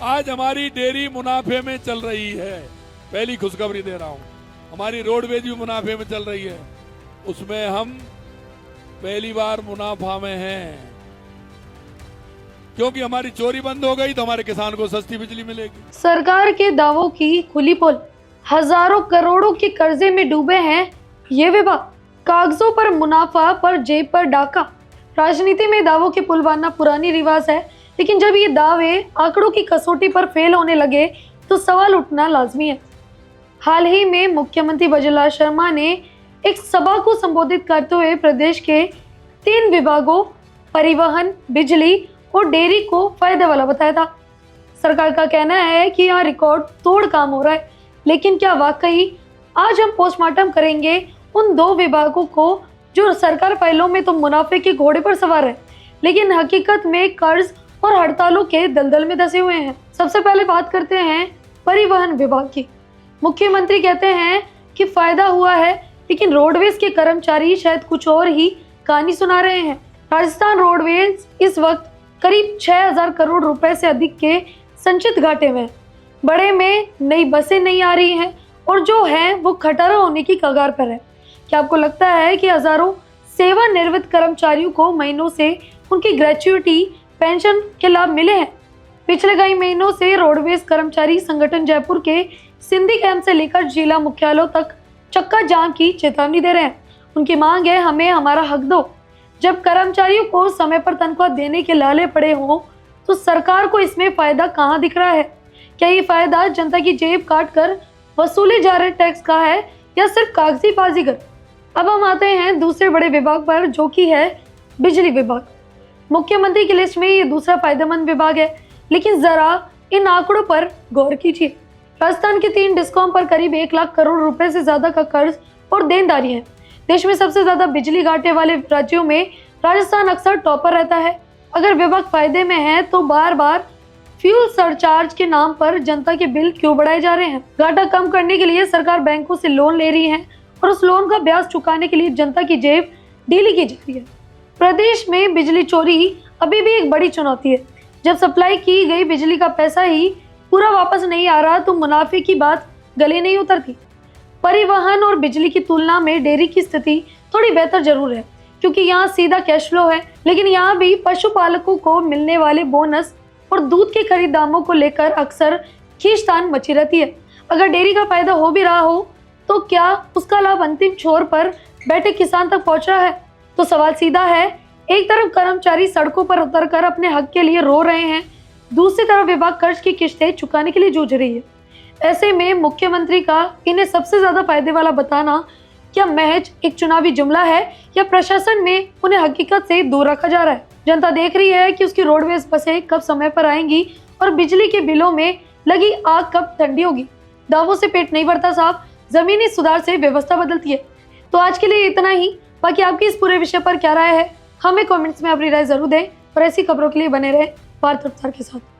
आज हमारी डेयरी मुनाफे में चल रही है। पहली खुशखबरी दे रहा हूं, हमारी रोडवेज भी मुनाफे में चल रही है, उसमें हम पहली बार मुनाफा में हैं, क्योंकि हमारी चोरी बंद हो गई तो हमारे किसान को सस्ती बिजली मिलेगी। सरकार के दावों की खुली पोल, हजारों करोड़ों के कर्जे में डूबे हैं ये विभाग, कागजों पर मुनाफा पर जेब पर डाका। राजनीति में दावों के पुल बांधना पुरानी रिवाज है, लेकिन जब ये दावे आंकड़ों की कसौटी पर फेल होने लगे तो सवाल उठना लाजमी है। हाल ही में मुख्यमंत्री बजरलाल शर्मा ने एक सभा को संबोधित करते हुए प्रदेश के 3 विभागों परिवहन, बिजली और डेयरी को फायदे वाला बताया था। सरकार का कहना है कि यहाँ रिकॉर्ड तोड़ काम हो रहा है, लेकिन क्या वाकई? आज हम पोस्टमार्टम करेंगे उन 2 विभागों को जो सरकार फाइलों में तो मुनाफे के घोड़े पर सवार है, लेकिन हकीकत में कर्ज और हड़तालों के दलदल में धंसे हुए हैं। सबसे पहले बात करते हैं परिवहन विभाग की। मुख्यमंत्री कहते हैं कि फायदा हुआ है, लेकिन रोडवेज के कर्मचारी शायद कुछ और ही कहानी सुना रहे हैं। राजस्थान रोडवेज इस वक्त करीब 6000 करोड़ रुपए से अधिक के संचित घाटे में, बड़े में नई बसें नहीं आ रही हैं और जो है वो खटारा होने की कगार पर है। क्या आपको लगता है कि हजारों सेवानिवृत्त कर्मचारियों को महीनों से उनकी ग्रेच्युटी पेंशन के लाभ मिले हैं? पिछले कई महीनों से रोडवेज कर्मचारी संगठन जयपुर के सिंधी कैंप से लेकर जिला मुख्यालयों तक चक्का जाम की चेतावनी दे रहे हैं। उनकी मांग है, हमें हमारा हक दो। जब कर्मचारियों को समय पर तनख्वाह देने के लाले पड़े हों तो सरकार को इसमें फायदा कहाँ दिख रहा है? क्या ये फायदा जनता की जेब काट कर वसूले जा रहे टैक्स का है या सिर्फ कागजी बाजीगर? अब हम आते हैं दूसरे बड़े विभाग पर, जो कि है बिजली विभाग। मुख्यमंत्री की लिस्ट में ये दूसरा फायदेमंद विभाग है, लेकिन जरा इन आंकड़ों पर गौर कीजिए। राजस्थान के 3 डिस्कॉम पर करीब 1 लाख करोड़ रुपए से ज्यादा का कर्ज और देनदारी है। देश में सबसे ज्यादा बिजली घाटे वाले राज्यों में राजस्थान अक्सर टॉपर रहता है। अगर विभाग फायदे में है तो बार बार फ्यूल सरचार्ज के नाम पर जनता के बिल क्यों बढ़ाए जा रहे हैं? घाटा कम करने के लिए सरकार बैंकों से लोन ले रही है और उस लोन का ब्याज चुकाने के लिए जनता की जेब ढीली की जा रही है। प्रदेश में बिजली चोरी अभी भी एक बड़ी चुनौती है। जब सप्लाई की गई बिजली का पैसा ही पूरा वापस नहीं आ रहा तो मुनाफे की बात गले नहीं उतरती। परिवहन और बिजली की तुलना में डेयरी की स्थिति थोड़ी बेहतर जरूर है, क्योंकि यहाँ सीधा कैश फ्लो है, लेकिन यहाँ भी पशुपालकों को मिलने वाले बोनस और दूध के खरीद दामों को लेकर अक्सर खींचतान मची रहती है। अगर डेयरी का फायदा हो भी रहा हो तो क्या उसका लाभ अंतिम छोर पर बैठे किसान तक पहुंच रहा है? तो सवाल सीधा है, एक तरफ कर्मचारी सड़कों पर उतरकर अपने हक के लिए रो रहे हैं, दूसरी तरफ विभाग कर्ज की किश्तें चुकाने के लिए जूझ रही है। ऐसे में मुख्यमंत्री का इन्हें सबसे ज्यादा फायदे वाला बताना क्या महज एक चुनावी जुमला है या प्रशासन में उन्हें हकीकत से दूर रखा जा रहा है? जनता देख रही है कि उसकी रोडवेज बसें कब समय पर आएंगी और बिजली के बिलों में लगी आग कब ठंडी होगी। दावों से पेट नहीं भरता साहब, जमीनी सुधार से व्यवस्था बदलती है। तो आज के लिए इतना ही। बाकी आपकी इस पूरे विषय पर क्या राय है, हमें कमेंट्स में अपनी राय जरूर दें और ऐसी खबरों के लिए बने रहे भारत के साथ।